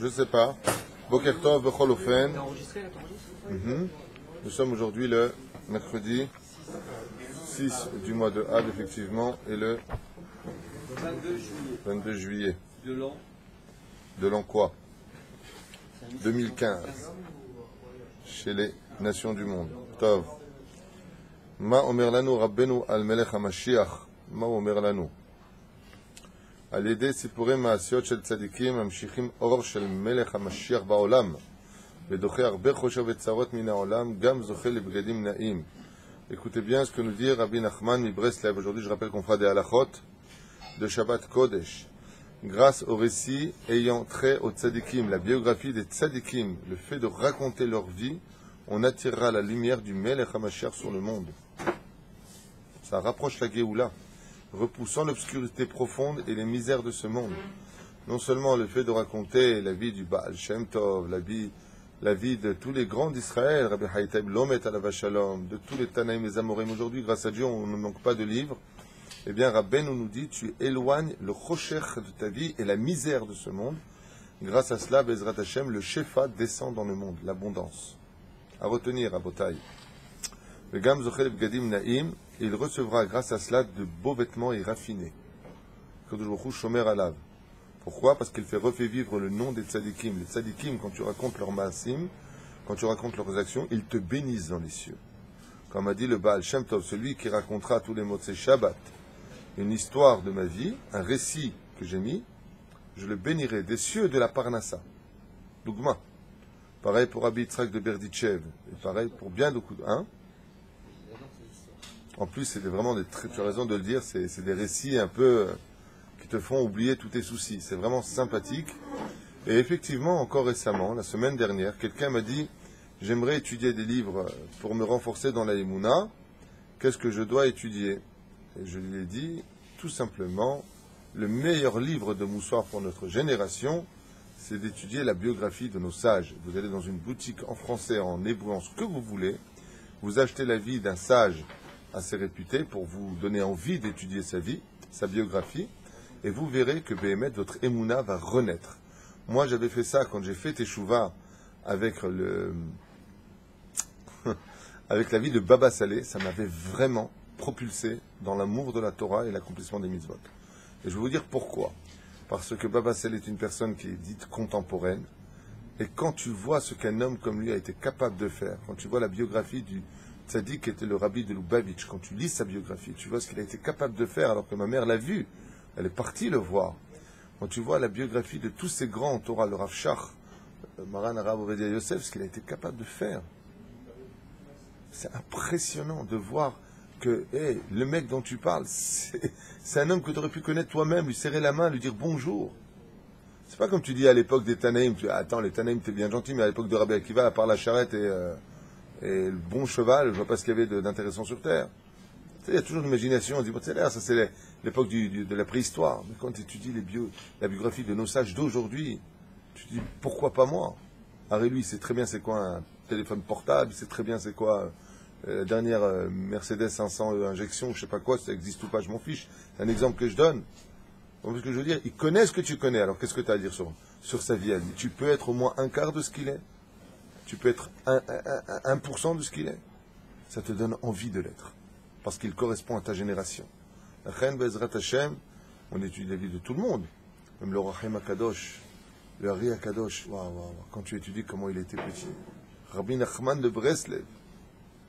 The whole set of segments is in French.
Je sais pas. Boker Tov, Bechol Ofen. Nous sommes aujourd'hui le mercredi 6 du mois de Av, effectivement, et le 22 juillet. De l'an quoi 2015. Chez les nations du monde. Tov. Ma omer lanu Rabbenu al melech HaMashiach. Ma omer lanu. על ידי סיפורי מעשיות של צדיקים ממשיכים אור של מלך המשיח בעולם ודוחה הרבה חושב וצרות מן העולם, גם זוכה לבגדים נעים. Écoutez bien ce que nous dit Rabbi Nachman mi Breslev. Aujourd'hui, je rappelle qu'on fera des halachot de Shabbat Kodesh. Grâce au récit ayant trait aux tzadikim, la biographie des tzadikim, le fait de raconter leur vie, on attirera la lumière du Melech HaMashiach sur le monde. Ça rapproche la Géoula, repoussant l'obscurité profonde et les misères de ce monde. Non seulement le fait de raconter la vie du Baal Shem Tov, la vie de tous les grands d'Israël, Rabbi Haïtaïb Lomet Alav Shalom, de tous les Tanaïm et Amorim. Aujourd'hui, grâce à Dieu, on ne manque pas de livres. Eh bien, Rabbeinu nous dit, tu éloignes le choshech de ta vie et la misère de ce monde. Grâce à cela, Bezrat Hashem, le Shefa descend dans le monde, l'abondance. À retenir, à Botaï. Le Gam Zochel Bgadim Naïm, il recevra grâce à cela de beaux vêtements et raffinés. Shomer Alav. Pourquoi? Parce qu'il fait vivre le nom des tzadikim. Les tzadikim, quand tu racontes leurs maasim, quand tu racontes leurs actions, ils te bénissent dans les cieux. Comme a dit le Baal Shem Tov, celui qui racontera tous les mots de ses Shabbat, une histoire de ma vie, un récit que j'ai mis, je le bénirai des cieux de la Parnassa. Dougma. Pareil pour Rabbi Yitzhak de Berditchev. Et pareil pour bien beaucoup de... Hein? En plus, c'est vraiment tu as raison de le dire, c'est des récits un peu qui te font oublier tous tes soucis. C'est vraiment sympathique. Et effectivement, encore récemment, la semaine dernière, quelqu'un m'a dit, j'aimerais étudier des livres pour me renforcer dans la Emouna. Qu'est-ce que je dois étudier? Et je lui ai dit, tout simplement, le meilleur livre de moussoir pour notre génération, c'est d'étudier la biographie de nos sages. Vous allez dans une boutique en français, en hébreu, en ce que vous voulez, vous achetez la vie d'un sage assez réputé pour vous donner envie d'étudier sa vie, sa biographie, et vous verrez que Béhémet, votre Emouna, va renaître. Moi, j'avais fait ça quand j'ai fait Teshuvah avec avec la vie de Baba Salé. Ça m'avait vraiment propulsé dans l'amour de la Torah et l'accomplissement des mitzvot. Et je vais vous dire pourquoi. Parce que Baba Salé est une personne qui est dite contemporaine, et quand tu vois ce qu'un homme comme lui a été capable de faire, quand tu vois la biographie du Tzadik qui était le rabbi de Lubavitch, quand tu lis sa biographie, tu vois ce qu'il a été capable de faire alors que ma mère l'a vu, elle est partie le voir. Quand tu vois la biographie de tous ces grands en Torah, le Rav Shach, Maran Arav Ovadia Yosef, ce qu'il a été capable de faire, c'est impressionnant de voir que le mec dont tu parles, c'est un homme que tu aurais pu connaître toi-même, lui serrer la main, lui dire bonjour. C'est pas comme tu dis à l'époque des Tanaïm, attends, les Tanaïm, t'es bien gentil, mais à l'époque de Rabbi Akiva, à part la charrette et le bon cheval, je vois pas ce qu'il y avait d'intéressant sur Terre. Il y a toujours l'imagination, on dit, bon, ça c'est l'époque de la préhistoire. Mais quand tu étudies la biographie de nos sages d'aujourd'hui, tu te dis, pourquoi pas moi? Harry, lui, il sait très bien c'est quoi un téléphone portable, il sait très bien c'est quoi la dernière Mercedes 500 injection, je sais pas quoi, ça existe ou pas, je m'en fiche. C'est un exemple que je donne. Donc, ce que je veux dire, il connaît ce que tu connais, alors qu'est-ce que tu as à dire sur sa vie à lui? Tu peux être au moins un quart de ce qu'il est. Tu peux être 1% de ce qu'il est. Ça te donne envie de l'être. Parce qu'il correspond à ta génération. La Chen Bezrat Hashem, on étudie la vie de tout le monde. Même le Rachem Akadosh, le Hari Akadosh. Quand tu étudies comment il était petit. Rabbi Nachman de Breslev.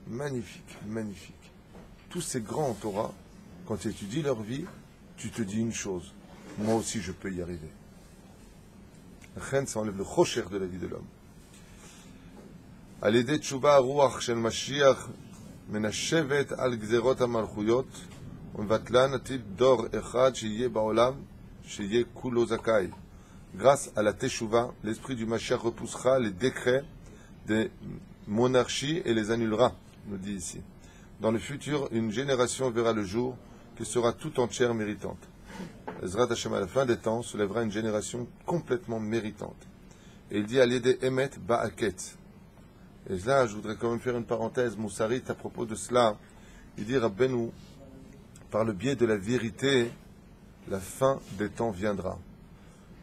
Magnifique, magnifique. Tous ces grands en Torah, quand tu étudies leur vie, tu te dis une chose. Moi aussi, je peux y arriver. La Chen, ça enlève le chocher de la vie de l'homme. על ידי תשובה הרוח של משיח מנשבת על גזרות המלכויות ומבטלן עתיד דור אחד שיהיה בעולם שיהיה כולו זכאי. Grâce à la teshuva, l'esprit du Mashiach repoussera les décrets des monarchies et les annulera, nous dit ici. Dans le futur, une génération verra le jour qui sera tout entière méritante. Ezrat Hashem, à la fin des temps, se lèvera une génération complètement méritante. Et il dit à l'idée Emet Ba'aket. Et là, je voudrais quand même faire une parenthèse moussarit à propos de cela. Il dit Rabbeinu, par le biais de la vérité, la fin des temps viendra.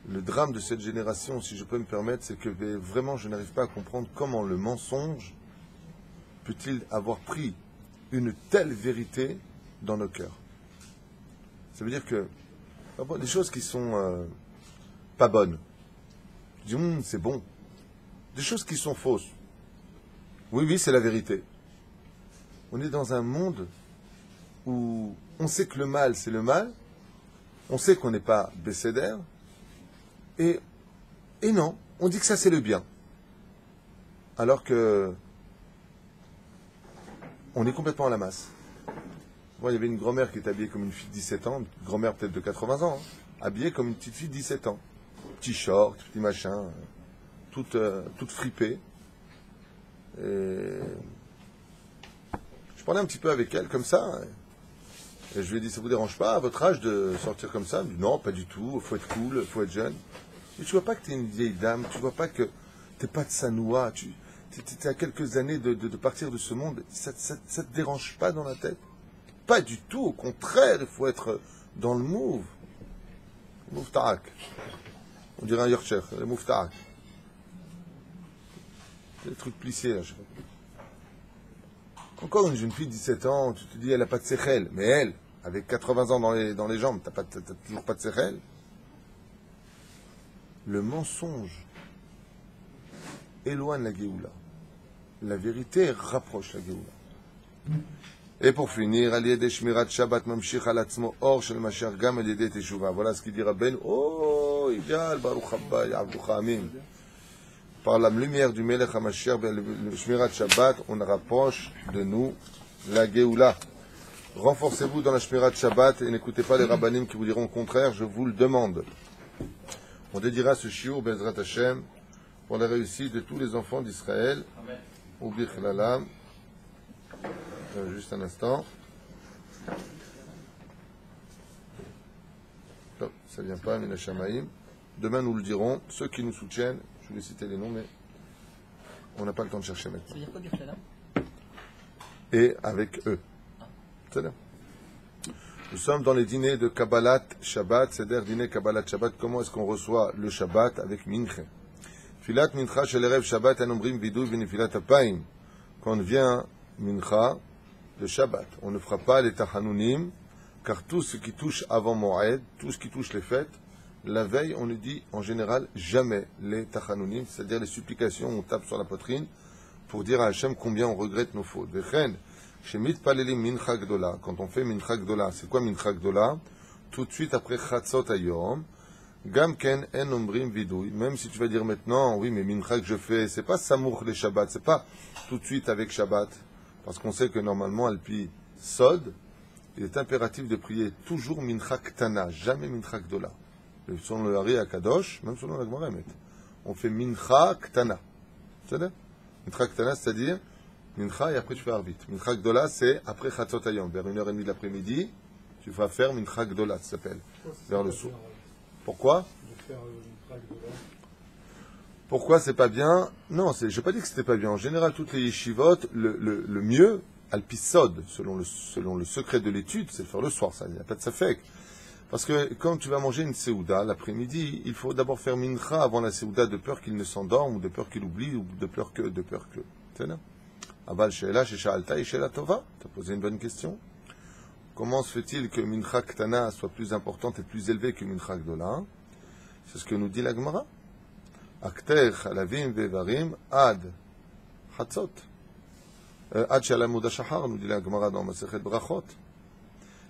le drame de cette génération, si je peux me permettre, c'est que vraiment je n'arrive pas à comprendre comment le mensonge peut-il avoir pris une telle vérité dans nos cœurs. Ça veut dire que des choses qui sont pas bonnes, je dis c'est bon. Des choses qui sont fausses, oui, c'est la vérité. On est dans un monde où on sait que le mal, c'est le mal, on sait qu'on n'est pas bécédaire, et non, on dit que ça c'est le bien. Alors que on est complètement à la masse. Bon, il y avait une grand-mère qui était habillée comme une fille de 17 ans, une grand-mère peut-être de 80 ans, habillée comme une petite fille de 17 ans. Petit short, petit machin, toute fripée. Et je parlais un petit peu avec elle comme ça, et je lui ai dit, ça vous dérange pas à votre âge de sortir comme ça? Elle me dit, non, pas du tout, il faut être cool, il faut être jeune. Mais tu vois pas que tu es une vieille dame, tu vois pas que tu n'es pas de Sanoua, tu es à quelques années de partir de ce monde, ça te dérange pas dans la tête? Pas du tout, au contraire, il faut être dans le move. Le move ta'ak. On dirait un Yorkshire, le move ta'ak. C'est des trucs plissés là, je sais pas. Encore une jeune fille de 17 ans, tu te dis elle n'a pas de séchel, mais elle, avec 80 ans dans les jambes, t'as toujours pas de séchel. Le mensonge éloigne la Géoula. La vérité rapproche la Géoula. Et pour finir, Aliédé Shmirat Shabbat Mamshich al Atzmo Or Shel Mashiach Gam Aliédé Teshuva. Voilà ce qu'il dit Rabben. Oh, idéal, Baruch Haba, Ya'avducha Amin. Par la lumière du Melech HaMashiach, le Shmirat Shabbat, on rapproche de nous la Géoula. Renforcez-vous dans la Shmirat Shabbat et n'écoutez pas les rabbanim qui vous diront le contraire, je vous le demande. On dédiera ce shiur Bezrat Hashem pour la réussite de tous les enfants d'Israël. Ou Bichlalam. Juste un instant. Non, ça vient pas, Mina Shamaim. Demain nous le dirons. Ceux qui nous soutiennent, je vais citer les noms, mais on n'a pas le temps de chercher maintenant. Ça veut dire quoi, Bichlalam? Et avec eux. C'est là. Nous sommes dans les dîners de Kabbalat Shabbat, c'est-à-dire dîner Kabbalat Shabbat. Comment est-ce qu'on reçoit le Shabbat avec Mincha? Filat Mincha shel Erev Shabbat anomrim vidui v'nefilat apayim. Quand on vient Mincha, le Shabbat, on ne fera pas les Tachanunim, car tout ce qui touche avant Moed, tout ce qui touche les fêtes, la veille, on ne dit en général jamais les Tachanunim, c'est-à-dire les supplications, on tape sur la poitrine pour dire à Hachem combien on regrette nos fautes. Quand on fait Mincha Gdola, c'est quoi Mincha Gdola? Tout de suite après Chatzot Hayom, Gamken en omrim vidouy, même si tu vas dire maintenant, oui, mais Mincha que je fais, c'est pas Samour les Shabbat, c'est pas tout de suite avec Shabbat, parce qu'on sait que normalement, Alpi Sod, il est impératif de prier toujours Mincha Ktana, jamais Mincha Gdola. Selon le Hari Akadosh, même selon la Gemara, on fait Mincha Ktana. C'est-à-dire Mincha Ktana, c'est-à-dire Mincha et après tu fais Arvit. Mincha Gdola, c'est après Chatzot Hayom, vers 1h30 de l'après-midi, tu vas faire Mincha Gdola, ça s'appelle, vers le soir. Pourquoi? Pourquoi c'est pas bien? Non, je n'ai pas dit que c'était pas bien. En général, toutes les yeshivot, le mieux, alpisod, selon le secret de l'étude, c'est de faire le soir. Ça, il n'y a pas de safek. Parce que quand tu vas manger une seouda l'après-midi, il faut d'abord faire mincha avant la seouda de peur qu'il ne s'endorme, ou de peur qu'il oublie, ou de peur que. C'est là. Aval she'ela she'sha'alta et she'ela tova. Tu as posé une bonne question. Comment se fait-il que Mincha Ktana soit plus importante et plus élevée que Mincha Gdola? C'est ce que nous dit la Gemara. Akter chalavim vevarim ad chatzot. Ad shalamud hashachar, nous dit la Gemara dans Masechet Brachot.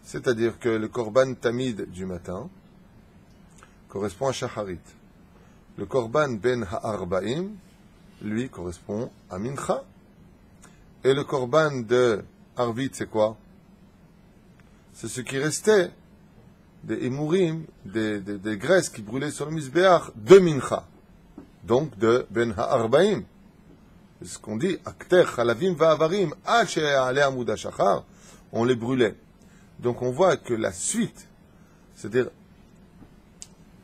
C'est-à-dire que le korban tamid du matin correspond à shacharit. Le korban ben ha'arbaim, lui, correspond à Mincha. Et le korban de Arvit, c'est quoi? C'est ce qui restait des émourim, des graisses qui brûlaient sur le misbéach de Mincha, donc de Ben Ha'arbaim. C'est ce qu'on dit, Akter, Chalavim, Va'avarim, Ad She'ale Amud HaShachar, on les brûlait. Donc on voit que la suite, c'est-à-dire,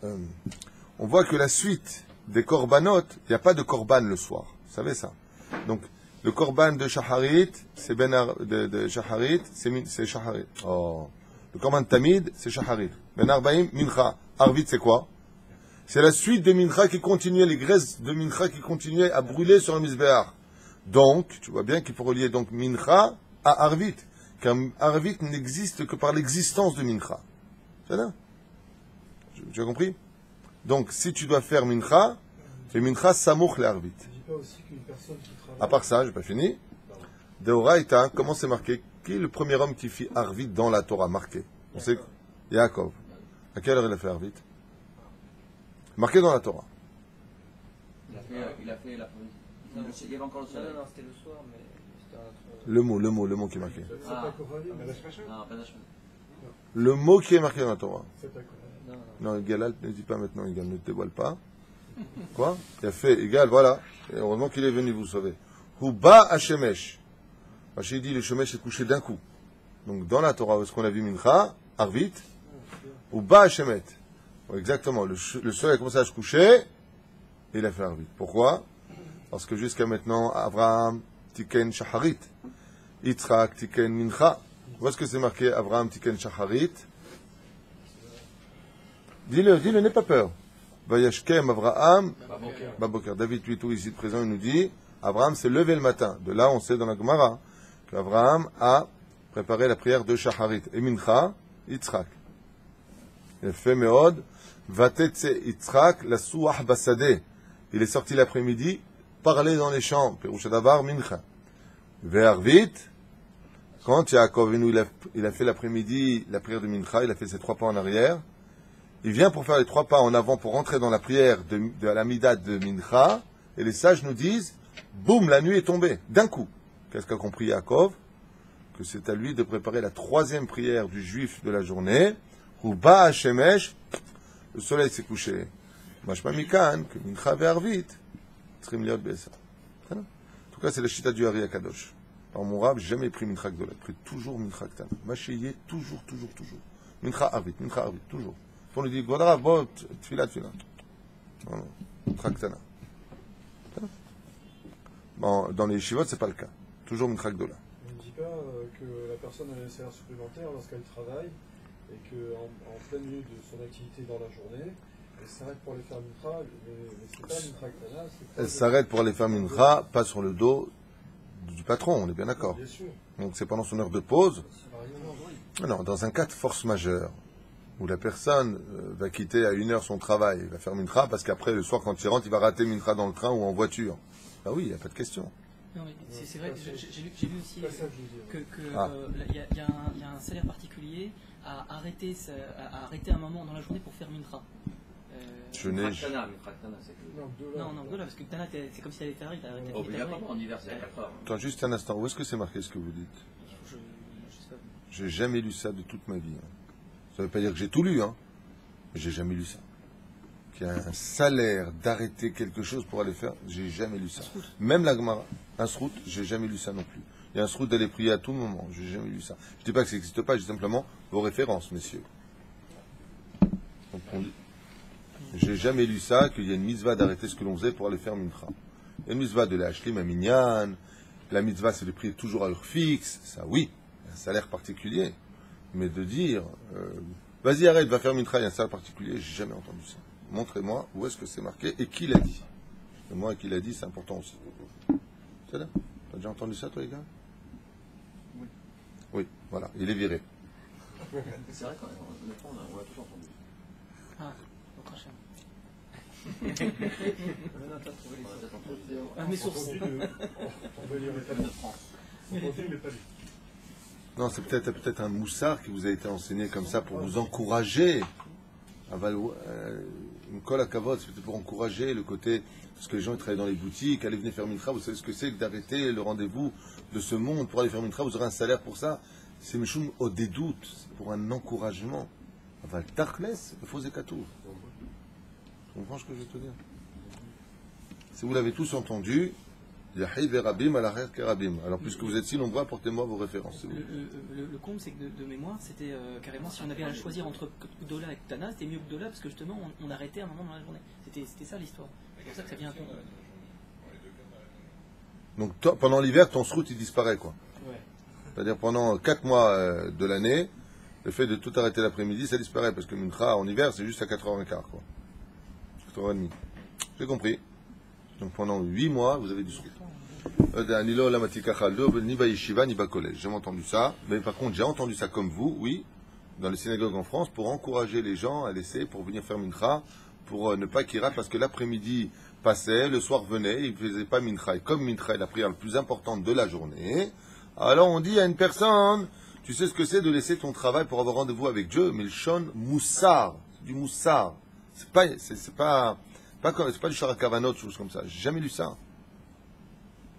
on voit que la suite des korbanot, il n'y a pas de korban le soir, vous savez ça. Donc, le korban de Shacharit, c'est de Shacharit, c'est Shacharit. Oh. Le korban Tamid, c'est Shacharit. Ben Arbaim, Mincha. Arvit, c'est quoi? C'est la suite de Mincha qui continuait, les graisses de Mincha qui continuaient à brûler sur le Mizbeach. Donc, tu vois bien qu'il faut relier donc Mincha à Arvit. Car Arvit n'existe que par l'existence de Mincha. C'est là? Tu as compris? Donc, si tu dois faire Mincha, fais Mincha Samouch le Arvit. Je dis pas aussi qu'une personne qui travaille... À part ça, j'ai pas fini. Deoraita, comment c'est marqué? Qui est le premier homme qui fit Arvit dans la Torah? Marqué. On sait Yaakov. À quelle heure il a fait Arvit? Marqué dans la Torah. Il a fait la première. Il y avait encore le soleil. Non, c'était le soir, mais c'était un autre... Le mot qui est marqué. Le mot qui est marqué dans la Torah. Non, Galal ne dit pas maintenant, Igal ne dévoile pas. Quoi? Il a fait Igal, voilà. Et heureusement qu'il est venu vous sauver. Huba Hashemesh. J'ai dit le Shemesh est couché d'un coup. Donc dans la Torah, où est-ce qu'on a vu Mincha, Arvit, Huba Hashemet. Exactement, le soleil a commencé à se coucher, et il a fait Arvit. Pourquoi? Parce que jusqu'à maintenant, Abraham Tiken Shacharit, Yitzhak Tiken Mincha. Où est-ce que c'est marqué Abraham Tiken Shacharit? Dis-le, n'aie pas peur. Vayashkem Abraham Baboker. David Tuitou, ici présent, il nous dit Abraham s'est levé le matin. De là, on sait dans la Gemara qu'Abraham a préparé la prière de Shacharit. Et Mincha, Yitzhak. Il a fait Meod, Vatetse Yitzhak, la Souah Basade. Il est sorti l'après-midi, parler dans les champs. Perushadavar Mincha. Ve'arvit, quand Yaakov il a fait l'après-midi la prière de Mincha, il a fait ses 3 pas en arrière. Il vient pour faire les 3 pas en avant pour rentrer dans la prière de la Midat de Mincha. Et les sages nous disent, boum, la nuit est tombée, d'un coup. Qu'est-ce qu'a compris Yaakov? Que c'est à lui de préparer la 3e prière du juif de la journée. Uba Hashemesh, le soleil s'est couché. Mashma Mikan, que Mincha ve'arvit, Trim liot be'esa. En tout cas, c'est la chita du Hari Akadosh. Par mon rab, j'ai jamais pris Mincha Gdola. J'ai pris toujours Mincha Ktana. Machayé, toujours. Mincha Arvit, toujours. On lui dit, Godara, bon, tfila. Non, Mincha Ktana. Bon, dans les yeshivot, c'est pas le cas. Toujours Mincha Gdola. On ne dit pas que la personne a un salaire supplémentaire lorsqu'elle travaille et qu'en plein milieu de son activité dans la journée, elle s'arrête pour aller faire Mincha, mais c'est pas Mincha Ktana. Elle s'arrête pour aller faire Mincha, pas sur le dos du patron, on est bien d'accord. Bien sûr. Donc c'est pendant son heure de pause. Ça n'a rien à voir. Non, dans un cas de force majeure, où la personne va quitter à 1h son travail, il va faire Mincha, parce qu'après, le soir, quand il rentre, il va rater Mincha dans le train ou en voiture. Ah oui, il n'y a pas de question. Non, mais c'est vrai, j'ai lu aussi C'est pas ça que je veux dire. qu'il y a un salaire particulier à arrêter un moment dans la journée pour faire Mincha. Je n'ai... Non, voilà, parce que Tana, c'est comme si elle était arrêtée. Obligatoirement, en hiver, c'est à 4 heures. Attends, juste un instant, où est-ce que c'est marqué ce que vous dites? Je sais pas. J'ai jamais lu ça de toute ma vie. Ça ne veut pas dire que j'ai tout lu, hein. Mais j'ai jamais lu ça. Qu'il y a un salaire d'arrêter quelque chose pour aller faire, j'ai jamais lu ça. Même la Gemara, un srout, j'ai jamais lu ça non plus. Il y a un srout d'aller prier à tout moment, j'ai jamais lu ça. Je dis pas que ça n'existe pas, je dis simplement vos références, messieurs. J'ai jamais lu ça, qu'il y a une mitzvah d'arrêter ce que l'on faisait pour aller faire Mincha. Il y a une mitzvah de l'Ashlim à Minyan, la mitzvah c'est de prier toujours à l'heure fixe, ça oui, il y a un salaire particulier. Mais de dire, vas-y arrête, va faire Mincha, il y a un salaire particulier, j'ai jamais entendu ça. Montrez-moi où est-ce que c'est marqué et qui l'a dit. Et moi, qui l'a dit, c'est important aussi. C'est là? T'as déjà entendu ça, toi, les gars? Oui. Oui, voilà, il est viré. C'est vrai qu'on l'a tous entendu. Ah, au prochain. Mes sources. On va lire les palais. Entendu, mais pas lu. Non, c'est peut-être un moussard qui vous a été enseigné comme ça pour vous encourager. Une colle à cavote, c'est peut-être pour encourager le côté, parce que les gens ils travaillent dans les boutiques, allez venir faire Mincha, vous savez ce que c'est que d'arrêter le rendez-vous de ce monde pour aller faire Mincha, vous aurez un salaire pour ça. C'est Mishum au dédoute, c'est pour un encouragement. Enfin, le Tachles, il faut Zekatou. Tu comprends ce que je veux te dire? Si vous l'avez tous entendu, Yahid et Rabim à l'arrière Kerabim. Alors, puisque vous êtes si nombreux, apportez-moi vos références. Le comble, c'est que de mémoire, c'était carrément, si on avait à choisir entre Gdola et Ktana, c'était mieux Gdola, parce que justement, on arrêtait un moment dans la journée. C'était ça l'histoire. C'est pour ça que ça vient à tomber. Donc, pendant l'hiver, ton srout, il disparaît, quoi. Ouais. C'est-à-dire, pendant 4 mois de l'année, le fait de tout arrêter l'après-midi, ça disparaît, parce que Mincha, en hiver, c'est juste à 4h15, quoi. Torah et demi. J'ai compris. Donc pendant 8 mois, vous avez du souffle. Ni ba yeshiva, ni ba collège. J'ai entendu ça. Mais par contre, j'ai entendu ça comme vous, oui, dans les synagogues en France, pour encourager les gens à laisser, pour venir faire mincha, pour ne pas qu'ils ratent, parce que l'après-midi passait, le soir venait, ils ne faisaient pas mincha. Et comme mincha est la prière la plus importante de la journée, alors on dit à une personne, tu sais ce que c'est de laisser ton travail pour avoir rendez-vous avec Dieu, mais le shon moussar, c'est du moussar. C'est pas du charakavanot, choses comme ça. J'ai jamais lu ça.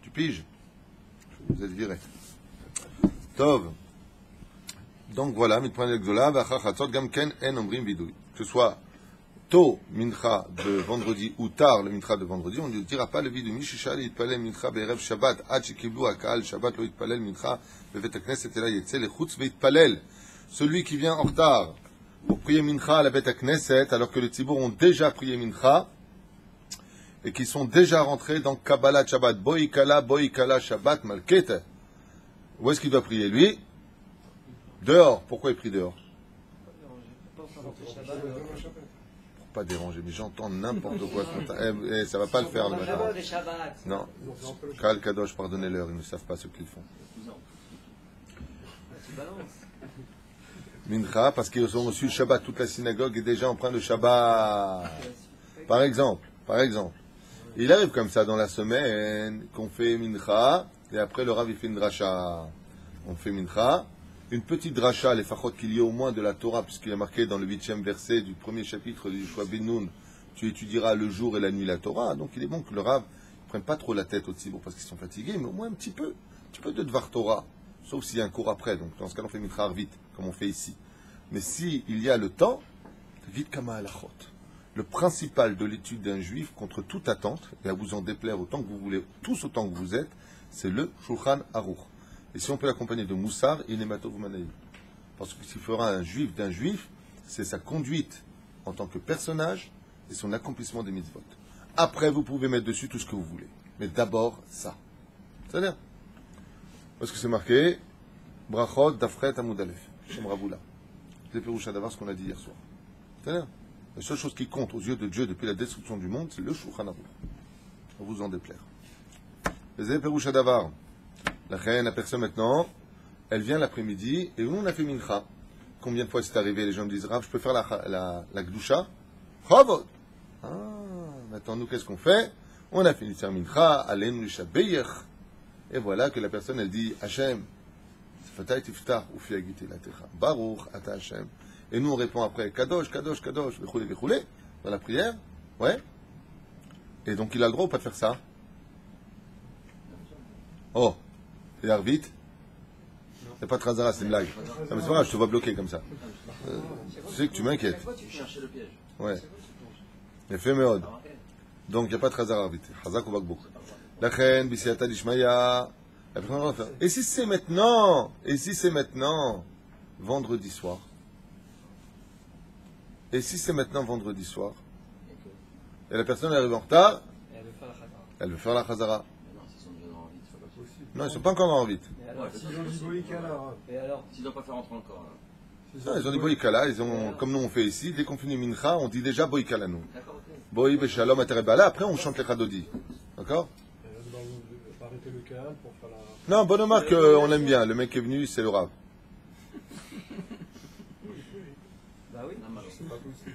Tu piges? Vous êtes viré. Tov. Donc voilà, mitpranel gdola, v'achar chatzot gam ken en omrim vidui. Que ce soit tôt mincha de vendredi ou tard le mincha de vendredi, on ne dira pas le vidui. Mishishal yitpalel mincha be'erev shabbat ad shekiblu hakal shabbat lo yitpalel mincha bevet hakneset ela yetze lechutz ve'yitpalel. Celui qui vient en retard pour prier mincha à la bet hakneset, alors que les tzibour ont déjà prié mincha et qui sont déjà rentrés dans Kabbalah Shabbat, Boikala Shabbat Malkete. Où est-ce qu'il doit prier lui? Dehors. Pourquoi il prie dehors? Pour pas déranger, mais j'entends n'importe quoi ce matin. Ça va pas le faire le matin. Non. Kal Kadosh, pardonnez-leur, ils ne savent pas ce qu'ils font. Mincha, parce qu'ils ont reçu le Shabbat, toute la synagogue est déjà en train de Shabbat. Par exemple, il arrive comme ça dans la semaine qu'on fait mincha et après le Rav il fait une dracha. On fait mincha, une petite dracha, les fachot qu'il y ait au moins de la Torah, puisqu'il est marqué dans le 8e verset du premier chapitre du Yoshua ben Nun, tu étudieras le jour et la nuit la Torah. Donc il est bon que le Rav ne prenne pas trop la tête au tzibur parce qu'ils sont fatigués, mais au moins un petit peu de Dvar Torah, sauf s'il y a un cours après. Donc dans ce cas on fait mincha vite, comme on fait ici. Mais si il y a le temps, vite kama alachot. Le principal de l'étude d'un juif, contre toute attente, et à vous en déplaire autant que vous voulez, tous autant que vous êtes, c'est le Shulchan Aruch. Et si on peut l'accompagner de Moussar, il est Matov Manaï. Parce que ce qu'il fera un juif d'un juif, c'est sa conduite en tant que personnage et son accomplissement des mitzvot. Après, vous pouvez mettre dessus tout ce que vous voulez. Mais d'abord, ça. C'est-à-dire, parce que c'est marqué, Brachot Dafret Amud Aleph, Shem Raboula. C'est le Péroucha d'avoir ce qu'on a dit hier soir. C'est-à-dire, la seule chose qui compte aux yeux de Dieu depuis la destruction du monde, c'est le Shulchan Aruch. On vous en déplaire. Les Péroucha d'avar. La reine, la personne maintenant, elle vient l'après-midi et nous on a fait mincha. Combien de fois c'est arrivé? Les gens me disent, Rav, je peux faire la gdusha? Chavod. Ah, maintenant nous qu'est-ce qu'on fait? On a fini de faire mincha, alen rishabeyech. Et voilà que la personne elle dit, Hachem, Fatay tiftar ou fiagite la techa. Baruch ata Hachem. Et nous on répond après, Kadosh, Kadosh, Kadosh, vechoulé, vechoulé, dans la prière. Ouais. Et donc il a le droit ou pas de faire ça? Oh. Et Arvit, c'est pas Trazara, c'est une blague. Ah, mais c'est pas grave, je te vois bloqué comme ça. Tu sais que tu m'inquiètes. Tu cherches le piège. Ouais. Il fait méode. Donc il n'y a pas Trazara Arvit. Hazak ou Bakbouk. La reine, Bisiata Dishmaya. Et si c'est maintenant, vendredi soir. Et si c'est maintenant vendredi soir. Et la personne arrive en retard. Elle veut faire la Chazara. Non, ils ne sont pas encore en vite. S'ils ont dit Boïkala. Et alors? S'ils n'ont pas fait rentrer encore. Non, ils ont dit Boïkala, comme nous on fait ici, dès qu'on finit Mincha, on dit déjà Boïkala nous. D'accord, ok. Boï Beshalom Aterebala, après on chante les Chadodi. D'accord? Arrêter le Kaal pour faire la. Non, bonne remarque, on l'aime bien. Le mec qui est venu, c'est le Rav. Bah oui, non, C'est pas possible.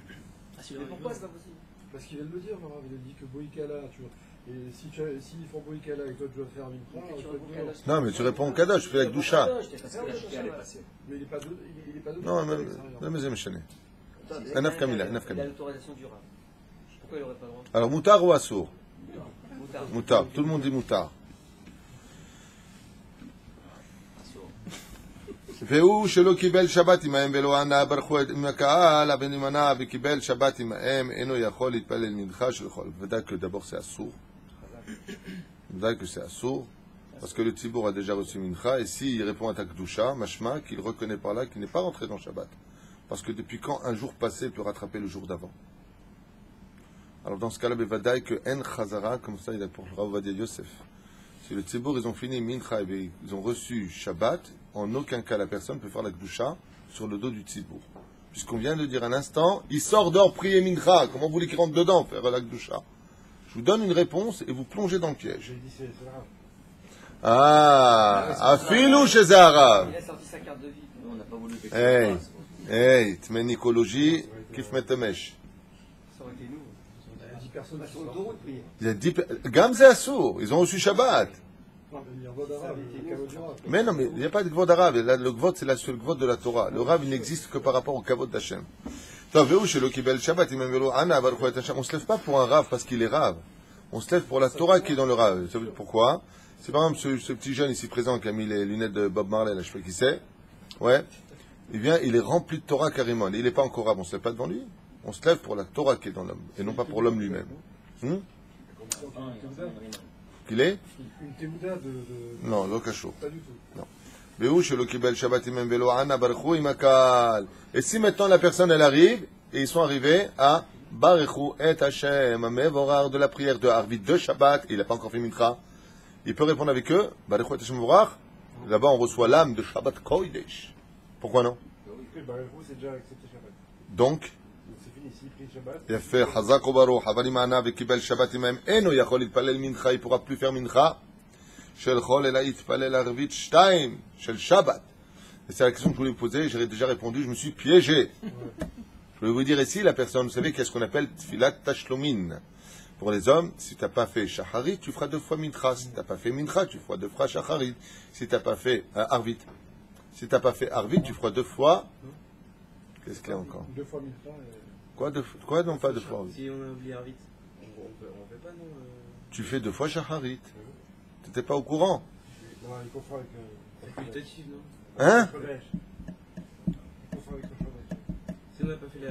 mais pourquoi c'est pas possible? Parce qu'il vient de le dire, le Rav, il a dit que Boïkala, tu vois. Et s'ils font Boïkala et toi tu dois faire Mincha, Non, mais tu réponds au Kadosh, je fais la Gdusha. Parce que la chienne est passée. mais il n'est pas dedans. Non, même c'est méchané. Un Naf Kamila, un Naf Il a Kamila. l'autorisation du Rav. Pourquoi il n'aurait pas le droit? Alors, Moutar ou Assour? Moutard. Moutar, tout le monde dit Moutar. והוא שלא קיבל שבת עמהם ולא ענה ברכו עם הקהל, אבל אם ענה וקיבל שבת עמהם, אינו יכול להתפלל מנחה של חול. ודאי que d'abord c'est assour. ודאי que c'est assour, parce que le Tzibour a déjà reçu mincha, et s'il répond à ta Kedusha, mashma, qu'il reconnaît par là qu'il n'est pas rentré dans Shabbat. Parce que depuis quand un jour passé peut rattraper le jour d'avant? Alors dans ce cas-là, ודאי que en chazara, comme ça il a pour Rav Ovadia Yosef. Si le Tzibour, ils ont fini mincha et ils ont reçu Shabbat, en aucun cas la personne peut faire la Kedusha sur le dos du Tzibour. puisqu'on vient de dire un instant, il sort dehors prier Mincha. Comment vous voulez qu'il rentre dedans, faire la Gdusha? Je vous donne une réponse et vous plongez dans le piège. J'ai dit c'est grave. Ah, afilou chez Zahara. Il a sorti sa carte de vie. Nous, on n'a pas voulu quelque Hey, chose. hey, tmenikologie, kif metemesh. Ça aurait été nous. Il y a 10 personnes Bah, qui sur sont l'autoroute, prier. Il y a 10 Gam c'est assour, ils ont reçu Shabbat. Il y a un vote arabe, il y a un kavod du Rav. Mais non, mais il n'y a pas de Gvod arabe. Le Gvod, c'est la seule Gvod de la Torah. Le Rav, il n'existe que par rapport au Kavod d'Hachem. On ne se lève pas pour un Rav parce qu'il est Rav. On se lève pour la Torah qui est dans le Rav. Ça veut dire pourquoi? C'est par exemple ce petit jeune ici présent qui a mis les lunettes de Bob Marley, là, je sais pas qui c'est. Ouais. Il vient, il est rempli de Torah carrément. Il n'est pas encore Rav, on ne se lève pas devant lui. On se lève pour la Torah qui est dans l'homme, et non pas pour l'homme lui-même. Qu'il est? Une théouda de... Non, lo kasho. Pas du tout. Et si maintenant la personne elle arrive, et ils sont arrivés à Barechu et Hashem, Mevorar de la prière de Arvit de Shabbat, il n'a pas encore fait Mincha, il peut répondre avec eux, Barechu et Hashem Mevorar, là-bas on reçoit l'âme de Shabbat Kodesh. Pourquoi non? Oui, bah, vous, c'est déjà accepté Shabbat. Donc, Donc c'est fini, s'il prie Shabbat. il a fait Hazak Obaruch, Havali Ma'ana, Vekibel Shabbat Imam, Eno Yachol Itpalel Mincha, il ne pourra plus faire Mincha. Shel Chol Ela Itpalel Arvit Shtaim, Shel Shabbat. Et c'est la question que je voulais vous poser, j'ai déjà répondu, je me suis piégé. Je voulais vous dire ici, la personne, vous savez, qu'est-ce qu'on appelle Tfilat Tashlomin. Pour les hommes, si tu n'as pas fait Shacharit, tu feras 2 fois Mincha. Si tu n'as pas fait Mincha, tu feras 2 fois Shacharit. Si tu n'as pas fait Arvit. Si tu n'as pas fait Arvit, tu feras 2 fois. Qu'est-ce qu'il y a encore? 2 fois Mincha. Quoi non pas 2 fois Arvit? Si on a oublié Arvit, on fait pas, non Tu fais 2 fois Shacharit. Tu n'étais pas au courant? Non, il confond avec... C'est qualitatif, non? Hein? le Chodesh. Il confond avec le Chodesh. Si on n'a pas fait la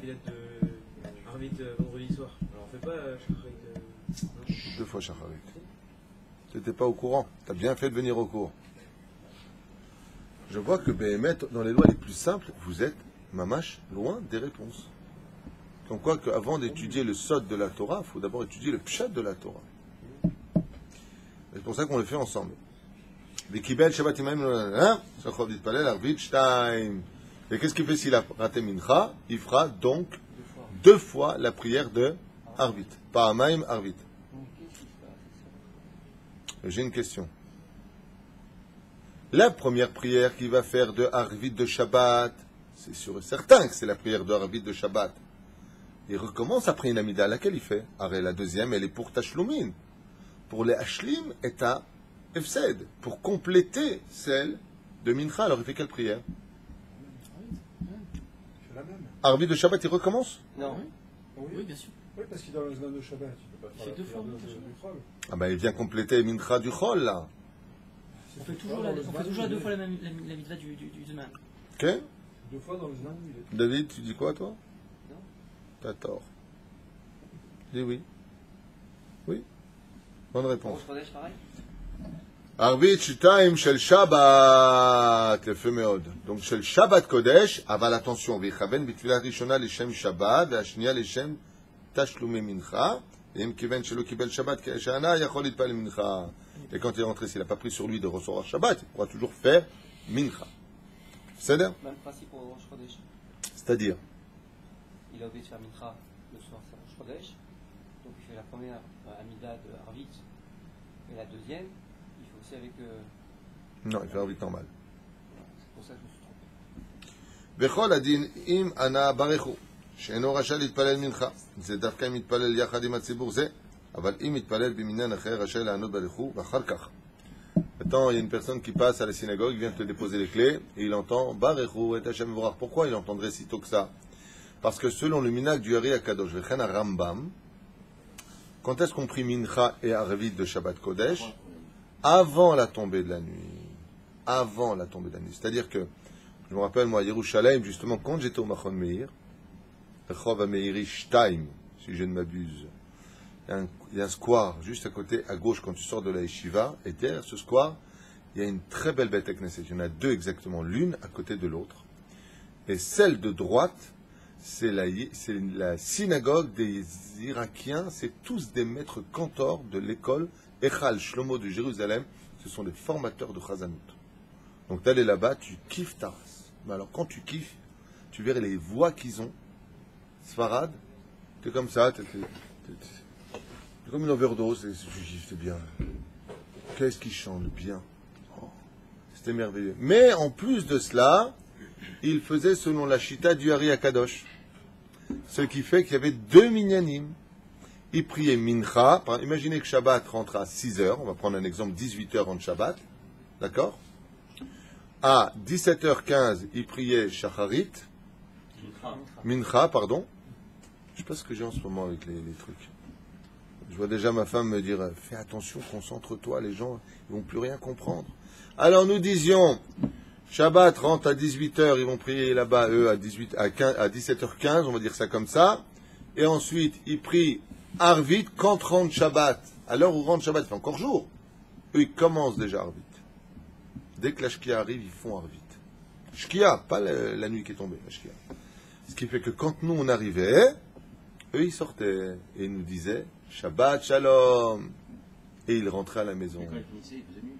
filette de Arvit vendredi soir, alors on fait pas Shacharit. 2 fois Shacharit. Tu n'étais pas au courant. Tu as bien fait de venir au cours. Je vois que Béhémet, dans les lois les plus simples, vous êtes, mamash, loin des réponses. Donc quoi qu'avant d'étudier le sod de la Torah, il faut d'abord étudier le pshat de la Torah. C'est pour ça qu'on le fait ensemble. Et qu'est-ce qu'il fait s'il a raté Mincha? Il fera donc 2 fois la prière de Arvit. Pas Amaim, Arvit. J'ai une question. La première prière qu'il va faire de Arvit de Shabbat, c'est sûr et certain que c'est la prière de Arvit de Shabbat. Il recommence après une amida, laquelle il fait? Arrête, la deuxième, elle est pour Tashlumin. Pour les Ashlim est à Efsed, pour compléter celle de Mincha. Alors il fait quelle prière? C'est la même. Arvit de Shabbat, il recommence? Non. Oui, bien sûr. Oui, parce qu'il est dans le Zman de Shabbat. Tu peux pas faire C'est la 2 fois prière Mincha. du Chol. Ah ben il vient compléter Mincha du Chol là. On fait toujours la 2 fois la mitzvah du Zman. Ok? 2 fois dans le Zman, il est... David, tu dis quoi toi? Non. T'as tort. Dis oui. Oui. Bonne réponse. Au Chodesh, pareil. Arvit Shitaim Shel Shabbat. Le מאוד. Donc Shel Shabbat Kodesh, aval attention, ויכוון בתפילה ראשונה לשם שבת, והשנייה לשם תשלומי מנחה, ואם כיוון שלא קיבל שבת כשנה, יכול להתפלל מנחה. Et quand il est rentré, s'il n'a pas pris sur lui de recevoir Shabbat, il pourra toujours faire Mincha. C'est-à-dire? Même principe au Rosh Chodesh. C'est-à-dire? Il a oublié de faire Mincha le soir, c'est Rosh Chodesh. Donc il fait la première Amida de Arvit. Et la deuxième, il fait aussi avec... Non, il fait Arvit normal. C'est pour ça que je me suis trompé. בכל הדין, אם ענה ברכו, שאינו רשאי להתפלל מנחה, זה דווקא אם מתפלל יחד עם הציבור זה, אבל אם מתפלל במניין אחר, רשאי לענות ברכו, ואחר כך. Attends, il y a une personne qui passe à la synagogue, il vient te déposer les clés, et il entend Barechu et Hashem Vorach. Pourquoi il entendrait si tôt que ça? Parce que selon le minhag du Hari HaKadosh, Vechen Rambam, quand est-ce qu'on prie Mincha et Arvit de Shabbat Kodesh? Avant la tombée de la nuit. Avant la tombée de la nuit. C'est-à-dire que, je me rappelle, moi, à Yerushalayim, justement, quand j'étais au Machon Meir, Rechov HaMeiri Shtaim, si je ne m'abuse, il y a un square juste à côté, à gauche, quand tu sors de la yeshiva, et derrière ce square, il y a une très belle bête Knesset. Il y en a 2 exactement, l'une à côté de l'autre. Et celle de droite, c'est la synagogue des Irakiens, c'est tous des maîtres cantors de l'école Echal Shlomo de Jérusalem, ce sont des formateurs de Chazanout. Donc d'aller là-bas, tu kiffes ta race. Mais alors quand tu kiffes, tu verrais les voix qu'ils ont. Sfarad, t'es comme ça, t'es comme une overdose, c'est bien. Qu'est-ce qu'ils chantent bien. Oh, c'était merveilleux. Mais en plus de cela, il faisait selon la chita du Hari Akadosh. Ce qui fait qu'il y avait 2 minyanim. Il priait mincha. Imaginez que Shabbat rentre à 6h. On va prendre un exemple, 18h en Shabbat. D'accord? À 17h15, il priait shacharit. Mincha, pardon. Je sais pas ce que j'ai en ce moment avec les trucs. Je vois déjà ma femme me dire, fais attention, concentre-toi, les gens ils vont plus rien comprendre. Alors nous disions, Shabbat rentre à 18h, ils vont prier là-bas, eux, à 17h15, on va dire ça comme ça. Et ensuite, ils prient Arvit quand rentre Shabbat. À l'heure où rentre Shabbat, il fait encore jour. Eux, ils commencent déjà Arvit. Dès que la Shkia arrive, ils font Arvit. Shkia, pas la nuit qui est tombée, la Shkia. Ce qui fait que quand nous, on arrivait, eux, ils sortaient et ils nous disaient Shabbat Shalom. Et ils rentraient à la maison. Et quand il finissait, il faisait nuit.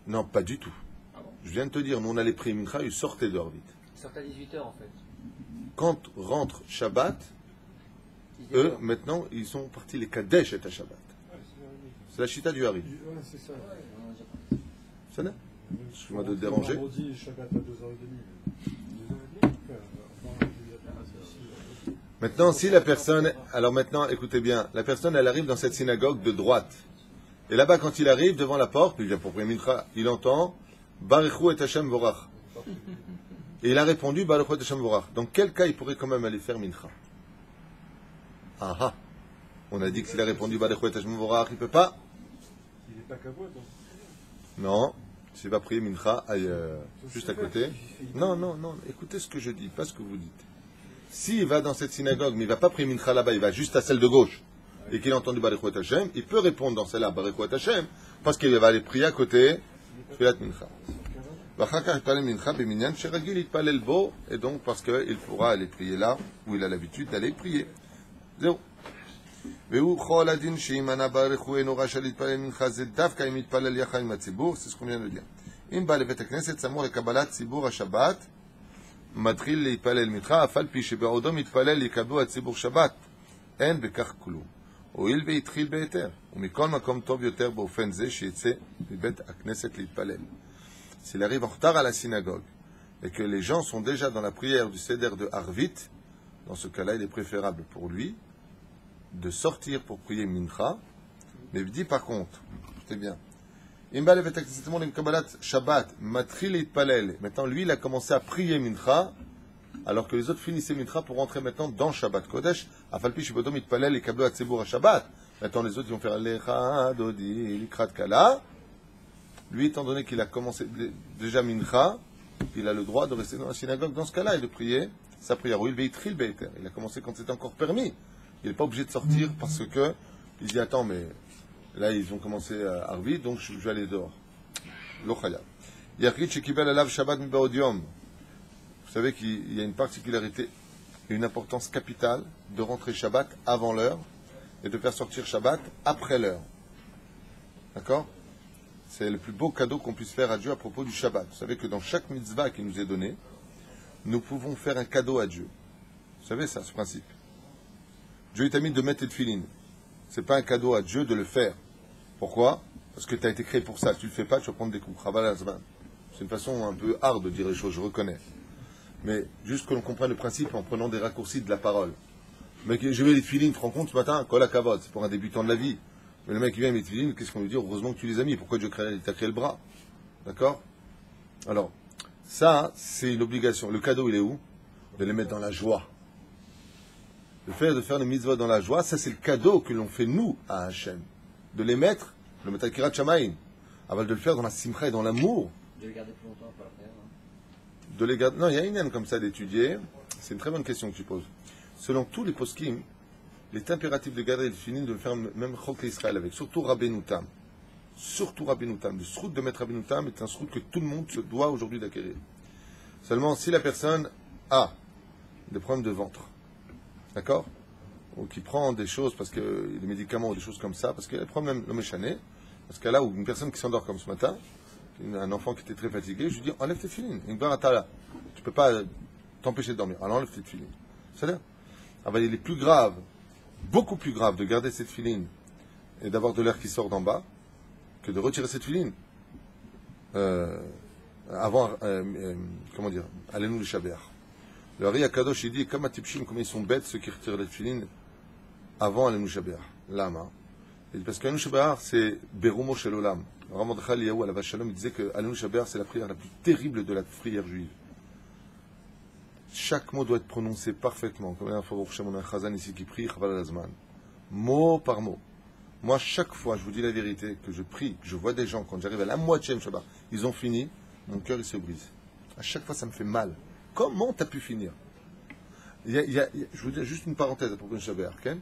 Non, pas du tout. Ah bon? Je viens de te dire, nous, on allait prier Mincha, ils sortaient de Arvit. Ils sortent à 18h en fait. Quand rentre Shabbat, 18h. eux, maintenant, ils sont partis les Kadesh et à Shabbat. C'est la chita du Hari. Ouais, c'est ça. C'est là. Excuse-moi de te déranger. Vendredi, Shabbat à 2h30. 2h30. Maintenant, si la personne... Alors maintenant, écoutez bien. La personne, elle arrive dans cette synagogue de droite. Et là-bas, quand il arrive devant la porte, il vient pour prier Mincha, il entend Baruchu et Hashem Vorach. Et il a répondu Baruchu et Hashem Vorach. Dans quel cas il pourrait quand même aller faire Mincha? Ah ah. On a dit que s'il a répondu Baruchu et Hashem Vorach, il ne peut pas. Il n'est pas cavote. Non. S'il va prier Mincha ailleurs, juste à côté. Non, non, non. Écoutez ce que je dis, pas ce que vous dites. S'il va dans cette synagogue, mais il ne va pas prier Mincha là-bas, il va juste à celle de gauche, et qu'il a entendu Baruch et Hashem, il peut répondre dans celle-là Baruch et Hashem, parce qu'il va aller prier à côté Filat Mincha. Et donc parce qu'il pourra aller prier là où il a l'habitude d'aller prier. Zéro. C'est ce qu'on vient de dire. מתחיל להתפלל מנחה, אף על פי שבעודו מתפלל יקבלו הציבור שבת. אין בכך כלום. הואיל והתחיל בהיתר, ומכל מקום טוב יותר באופן זה שיצא מבית הכנסת להתפלל. S'il arrive en retard à la synagogue, et que les gens sont déjà dans la prière du Seder de Arvit, dans ce cas-là, il est préférable pour lui de sortir pour prier Mincha, mais il dit par contre, c'est bien, maintenant, lui, il a commencé à prier Mincha, alors que les autres finissaient Mincha pour rentrer maintenant dans Shabbat Kodesh. Maintenant, les autres, ils vont faire Lecha, Dodi, Likrat Kala. Lui, étant donné qu'il a commencé déjà Mincha, il a le droit de rester dans la synagogue dans ce cas-là et de prier sa prière. Il a commencé quand c'était encore permis. Il n'est pas obligé de sortir parce que il dit attends, mais là, ils ont commencé à Arvit, donc je vais aller dehors. L'Ochaya. Yachid shekibel alav Shabbat mibaod yom. Vous savez qu'il y a une particularité et une importance capitale de rentrer Shabbat avant l'heure et de faire sortir Shabbat après l'heure. D'accord? C'est le plus beau cadeau qu'on puisse faire à Dieu à propos du Shabbat. Vous savez que dans chaque mitzvah qui nous est donné, nous pouvons faire un cadeau à Dieu. Vous savez ça, ce principe. Dieu t'a mis de mettre tes tefilines. C'est pas un cadeau à Dieu de le faire. Pourquoi? Parce que tu as été créé pour ça. Si tu le fais pas, tu vas prendre des coups. C'est une façon un peu hard de dire les choses, je reconnais. Mais juste que l'on comprenne le principe en prenant des raccourcis de la parole. Le mec, je vais les tefilines, tu te rends compte ce matin? Kol hakavod, c'est pour un débutant de la vie. Mais le mec qui vient avec les tefilines, qu'est-ce qu'on lui dit? Heureusement que tu les as mis. Pourquoi Dieu t'a créé le bras? D'accord? Alors, ça, c'est une obligation. Le cadeau, il est où? De les mettre dans la joie. Le fait de faire les mitzvot dans la joie, ça c'est le cadeau que l'on fait nous à Hachem. De les mettre, le mettre à Kirat Shamayim, avant de le faire dans la simcha et dans l'amour. De les garder plus longtemps pour la prière. De les garder. Non, il y a une haine comme ça d'étudier. C'est une très bonne question que tu poses. Selon tous les poskim, il est impératif de garder le finim, de le faire même Chok Israël avec, surtout Rabbeinu Tam. Surtout Rabbeinu Tam. Le srout de mettre Rabbeinu Tam est un srout que tout le monde se doit aujourd'hui d'acquérir. Seulement si la personne a des problèmes de ventre, d'accord? Ou qui prend des choses, parce que des médicaments ou des choses comme ça, parce qu'il y a des problèmes l'homme échané, parce que là où une personne qui s'endort comme ce matin, un enfant qui était très fatigué, je lui dis enlève tes filines, une baratala. Tu peux pas t'empêcher de dormir. Alors enlève tes tefilines. C'est-à-dire, il est plus grave, beaucoup plus grave de garder cette filine et d'avoir de l'air qui sort d'en bas que de retirer cette filine. Comment dire, allez-nous le Shabbat. Le Ari Akadosh, il dit, comme à Tipshim, comme ils sont bêtes, ceux qui retirent les filines avant allez-nous Shabbat. Lama. Parce qu'allez-nous Shabbat, c'est Berumo Shel Olam. Ramandcha Liyahu Alav Shalom, il disait que allez-nous Shabbat, c'est la prière la plus terrible de la prière juive. Chaque mot doit être prononcé parfaitement. Comme la fois où on a un Chazan ici qui prie, Chaval Azman. Mot par mot. Moi, chaque fois, je vous dis la vérité, que je prie, que je vois des gens, quand j'arrive à la moitié de Shabbat, ils ont fini, mon cœur il se brise. À chaque fois, ça me fait mal. Comment tu as pu finir? Je vous dis juste une parenthèse à propos de Shabbat. Okay?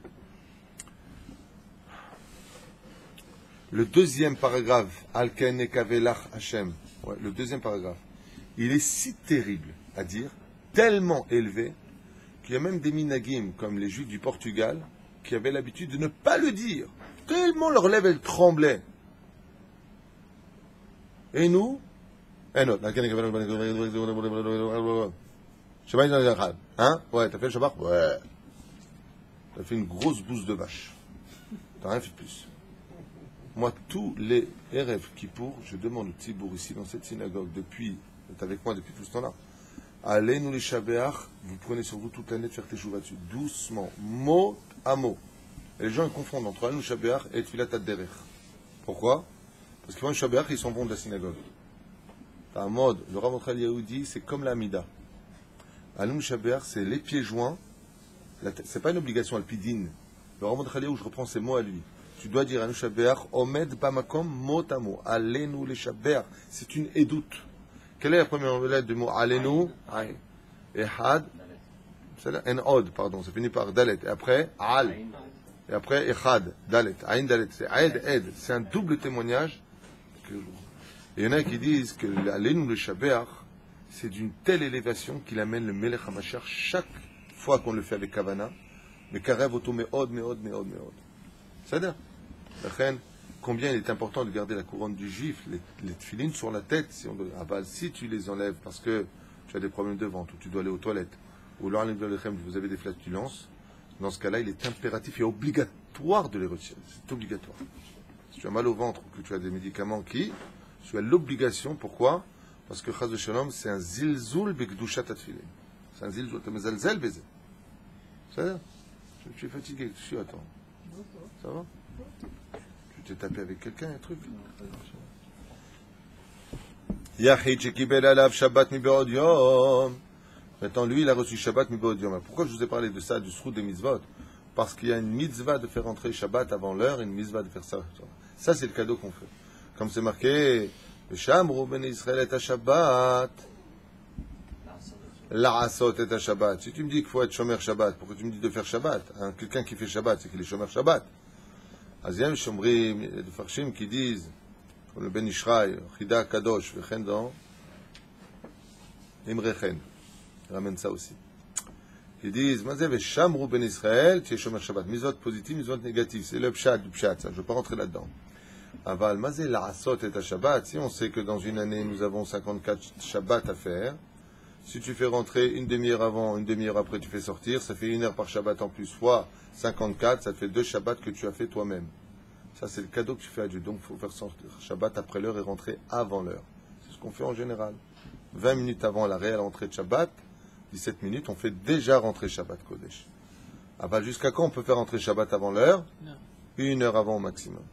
Le deuxième paragraphe, Alken Ekavelach Hashem, le deuxième paragraphe, il est si terrible à dire, tellement élevé, qu'il y a même des minagim, comme les Juifs du Portugal, qui avaient l'habitude de ne pas le dire. Tellement leur lèvre, elle tremblait. Et nous, hein? Ouais, t'as fait le Shabbat? Ouais. T'as fait une grosse bouse de vache. T'as rien fait de plus. Moi, tous les Erev Kippour, je demande au Tzibour ici dans cette synagogue, depuis, t'es avec moi depuis tout ce temps-là, allez nous les Shabbat, vous prenez sur vous toute l'année de faire tes chouvas dessus, doucement, mot à mot. Et les gens ils confondent entre Alenu Shabbat et Tfilat Ad-Derech. Pourquoi? Parce qu'ils font un Shabbat, ils s'en vont de la synagogue. T'as un mode, le Rav Mochal Yehudi, c'est comme la Amida. Alenu Shabbat, c'est les pieds joints, c'est pas une obligation alpidine. Le Rav Mochal Yehudi, je reprends ces mots à lui. Tu dois dire Alenu Shabbat, Omed Bamakom mot à mot. Alenu les Shabbat, c'est une édoute. Quelle est la première lettre du mot Alenu? Aïn. Et Had, c'est là, En-Od, pardon, ça finit par Dalet. Et après, Al. Et après, Echad, Dalet. Aïn Dalet. C'est Aed, Ed. C'est un double témoignage. Et il y en a qui disent que l'Alenu le Shabbat, c'est d'une telle élévation qu'il amène le Melech HaMashiach chaque fois qu'on le fait avec Kavana. Mais Karev Oto Meod. C'est-à-dire, combien il est important de garder la couronne du juif, les tefilines sur la tête, si tu les enlèves parce que tu as des problèmes de ventre, ou tu dois aller aux toilettes, ou là, vous avez des flatulences, dans ce cas-là, il est impératif et obligatoire de les retirer. C'est obligatoire. Si tu as mal au ventre ou que tu as des médicaments tu as l'obligation, pourquoi? Parce que Chaz Shalom, c'est un zilzoul bekdushat atfilin. C'est un zilzoul, tu mezalzel baiser. C'est-à-dire, tu es fatigué, tu suis, attends. Ça va? Tu t'es tapé avec quelqu'un, un truc? Yachid shekibel alav Shabbat mi be'od yom. Maintenant, lui, il a reçu Shabbat mi be'od yom. Pourquoi je vous ai parlé de ça, du srout des mitzvot? Parce qu'il y a une mitzvah de faire entrer Shabbat avant l'heure et une mitzvah de faire ça. Ça, c'est le cadeau qu'on fait. Comme c'est marqué, Shamru ben Israël et Shabbat. La'asot et Shabbat. Si tu me dis qu'il faut être shomer Shabbat, pourquoi tu me dis de faire Shabbat? Quelqu'un qui fait Shabbat, c'est qu'il est shomer Shabbat. Aziem Shomrim, il y a des farshim qui disent, comme le Ben Ishraï, Chida Kadosh, Vechen dans Imrechen, il ramène ça aussi. Ils disent, Mazev et Shamru Ben Israël, tu es shomer Shabbat. Mizot positif, mizot négatif. C'est le pshat du pshat, ça. Je ne vais pas rentrer là-dedans. Aval, Mazev la'asot et Shabbat. Si on sait que dans une année, nous avons 54 Shabbat à faire, si tu fais rentrer une demi-heure avant, une demi-heure après, tu fais sortir, ça fait 1 heure par Shabbat en plus, fois 54, ça te fait 2 Shabbats que tu as fait toi-même. Ça, c'est le cadeau que tu fais à Dieu. Donc, il faut faire sortir Shabbat après l'heure et rentrer avant l'heure. C'est ce qu'on fait en général. 20 minutes avant la réelle entrée de Shabbat, 17 minutes, on fait déjà rentrer Shabbat Kodesh. Jusqu'à quand on peut faire rentrer Shabbat avant l'heure? 1 heure avant au maximum.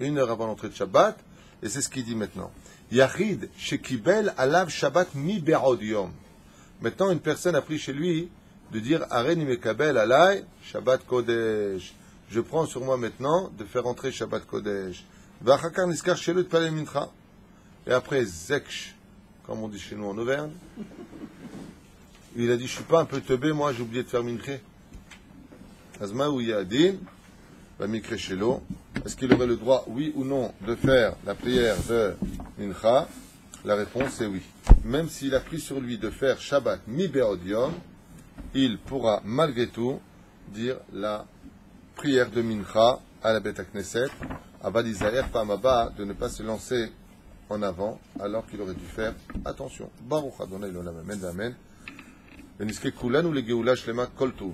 1 heure avant l'entrée de Shabbat, et c'est ce qu'il dit maintenant. Yachid shekibel alav Shabbat mi be'od yom. Maintenant, une personne a pris chez lui de dire Areni mekabel alay Shabbat Kodesh. Je prends sur moi maintenant de faire entrer Shabbat Kodesh. V'achakar niskar shelu t'palel mincha. Et après zeksh, comme on dit chez nous en Auvergne, il a dit je suis pas un peu teubé, moi j'ai oublié de faire mincha. Azma ou yadin, va mikre shelo. Est-ce qu'il aurait le droit, oui ou non, de faire la prière de mincha? La réponse est oui. Même s'il a pris sur lui de faire Shabbat mi be'od yom, il pourra malgré tout dire la prière de mincha à la Beth Knesset, à Balizaer Pamaba, de ne pas se lancer en avant, alors qu'il aurait dû faire attention. Baruch Adonai l'olam, amen, amen. Veniske kulan ou le geoula shlema kol tov.